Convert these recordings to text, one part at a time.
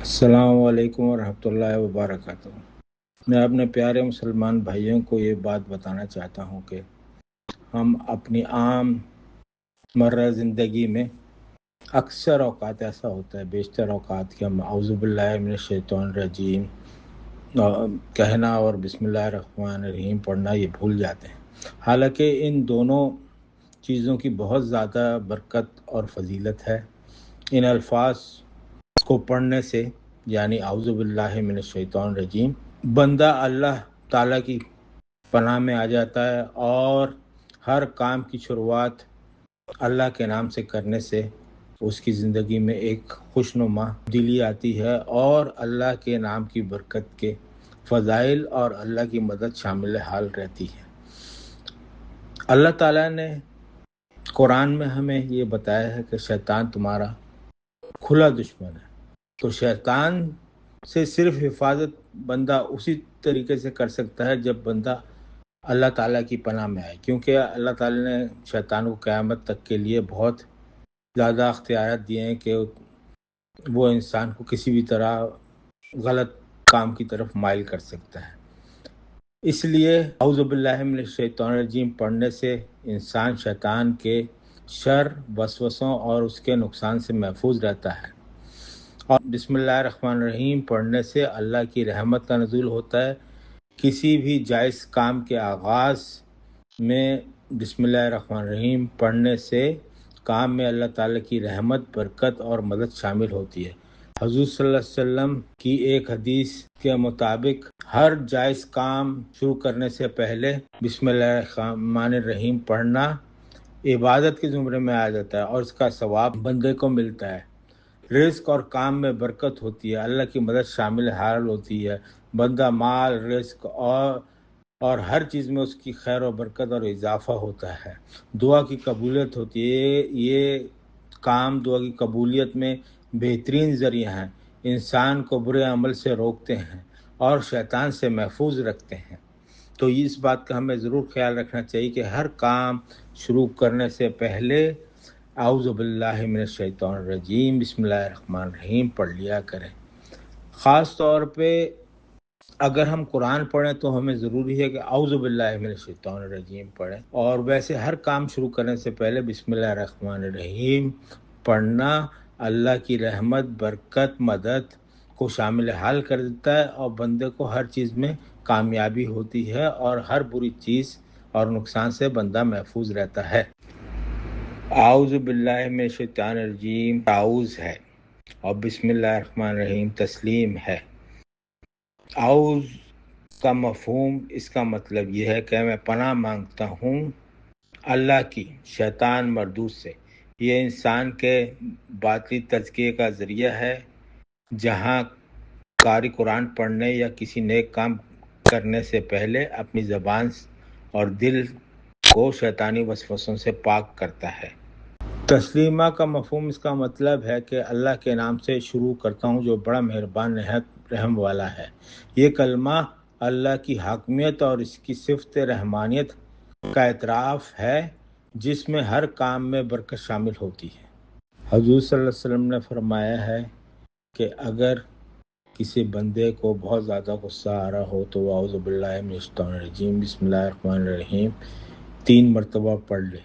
السلام علیکم ورحمۃ اللہ وبرکاتہ۔ میں اپنے پیارے مسلمان بھائیوں کو یہ بات بتانا چاہتا ہوں کہ ہم اپنی عام مرہ زندگی میں اکثر اوقات ایسا ہوتا ہے، بیشتر اوقات کہ ہم اعوذ باللہ من الشیطان الرجیم کہنا اور بسم اللہ الرحمن الرحیم پڑھنا یہ بھول جاتے ہیں، حالانکہ ان دونوں چیزوں کی بہت زیادہ برکت اور فضیلت ہے۔ ان الفاظ کو پڑھنے سے یعنی اعوذ باللہ من الشیطان الرجیم بندہ اللہ تعالیٰ کی پناہ میں آ جاتا ہے، اور ہر کام کی شروعات اللہ کے نام سے کرنے سے اس کی زندگی میں ایک خوشنما تبدیلی آتی ہے، اور اللہ کے نام کی برکت کے فضائل اور اللہ کی مدد شامل حال رہتی ہے۔ اللہ تعالیٰ نے قرآن میں ہمیں یہ بتایا ہے کہ شیطان تمہارا کھلا دشمن ہے، تو شیطان سے صرف حفاظت بندہ اسی طریقے سے کر سکتا ہے جب بندہ اللہ تعالیٰ کی پناہ میں آئے، کیونکہ اللہ تعالیٰ نے شیطان کو قیامت تک کے لیے بہت زیادہ اختیارات دیے ہیں کہ وہ انسان کو کسی بھی طرح غلط کام کی طرف مائل کر سکتا ہے۔ اس لیے اعوذ باللہ من الشیطان الرجیم پڑھنے سے انسان شیطان کے شر، وسوسوں اور اس کے نقصان سے محفوظ رہتا ہے، اور بسم اللہ الرحمن الرحیم پڑھنے سے اللہ کی رحمت کا نزول ہوتا ہے۔ کسی بھی جائز کام کے آغاز میں بسم اللہ الرحمن الرحیم پڑھنے سے کام میں اللہ تعالیٰ کی رحمت، برکت اور مدد شامل ہوتی ہے۔ حضور صلی اللہ علیہ وسلم کی ایک حدیث کے مطابق ہر جائز کام شروع کرنے سے پہلے بسم اللہ الرحمن الرحیم پڑھنا عبادت کے زمرے میں آ جاتا ہے، اور اس کا ثواب بندے کو ملتا ہے۔ رزق اور کام میں برکت ہوتی ہے، اللہ کی مدد شامل حال ہوتی ہے، بندہ مال، رزق اور ہر چیز میں اس کی خیر و برکت اور اضافہ ہوتا ہے۔ دعا کی قبولیت ہوتی ہے۔ یہ کام دعا کی قبولیت میں بہترین ذریعہ ہیں، انسان کو برے عمل سے روکتے ہیں اور شیطان سے محفوظ رکھتے ہیں۔ تو اس بات کا ہمیں ضرور خیال رکھنا چاہیے کہ ہر کام شروع کرنے سے پہلے اعوذ باللہ من الشیطان الرجیم بسم اللہ الرحمن الرحیم پڑھ لیا کریں۔ خاص طور پہ اگر ہم قرآن پڑھیں تو ہمیں ضروری ہے کہ اعوذ باللہ من الشیطان الرجیم پڑھیں، اور ویسے ہر کام شروع کرنے سے پہلے بسم اللہ الرحمن الرحیم پڑھنا اللہ کی رحمت، برکت، مدد کو شامل حال کر دیتا ہے، اور بندے کو ہر چیز میں کامیابی ہوتی ہے، اور ہر بری چیز اور نقصان سے بندہ محفوظ رہتا ہے۔ اعوذ باللہ من الشیطان الرجیم تعوذ ہے، اور بسم اللہ الرحمن الرحیم تسلیم ہے۔ اعوذ کا مفہوم، اس کا مطلب یہ ہے کہ میں پناہ مانگتا ہوں اللہ کی شیطان مردود سے۔ یہ انسان کے باطنی تزکیے کا ذریعہ ہے، جہاں قاری قرآن پڑھنے یا کسی نیک کام کرنے سے پہلے اپنی زبان اور دل کو شیطانی وسوسوں سے پاک کرتا ہے۔ تسلیمہ کا مفہوم، اس کا مطلب ہے کہ اللہ کے نام سے شروع کرتا ہوں جو بڑا مہربان نہایت رحم والا ہے۔ یہ کلمہ اللہ کی حاکمیت اور اس کی صفت رحمانیت کا اعتراف ہے، جس میں ہر کام میں برکت شامل ہوتی ہے۔ حضور صلی اللہ علیہ وسلم نے فرمایا ہے کہ اگر کسی بندے کو بہت زیادہ غصہ آ رہا ہو تو وہ اعوذ باللہ من الشیطان الرجیم بسم اللہ الرحمن الرحیم 3 مرتبہ پڑھ لے،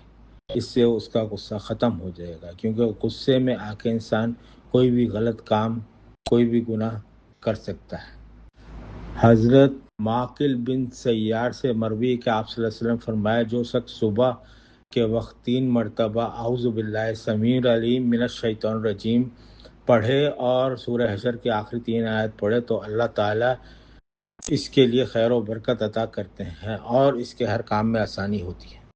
اس سے اس کا غصہ ختم ہو جائے گا، کیونکہ غصے میں آ کے انسان کوئی بھی غلط کام، کوئی بھی گناہ کر سکتا ہے۔ حضرت معقل بن سیار سے مروی کہ آپ صلی اللہ علیہ وسلم فرمایا، جو شخص صبح کے وقت 3 مرتبہ اعوذ باللہ السمیع العلیم من الشیطان الرجیم پڑھے اور سورہ حشر کی آخری 3 آیت پڑھے تو اللہ تعالیٰ اس کے لیے خیر و برکت عطا کرتے ہیں، اور اس کے ہر کام میں آسانی ہوتی ہے۔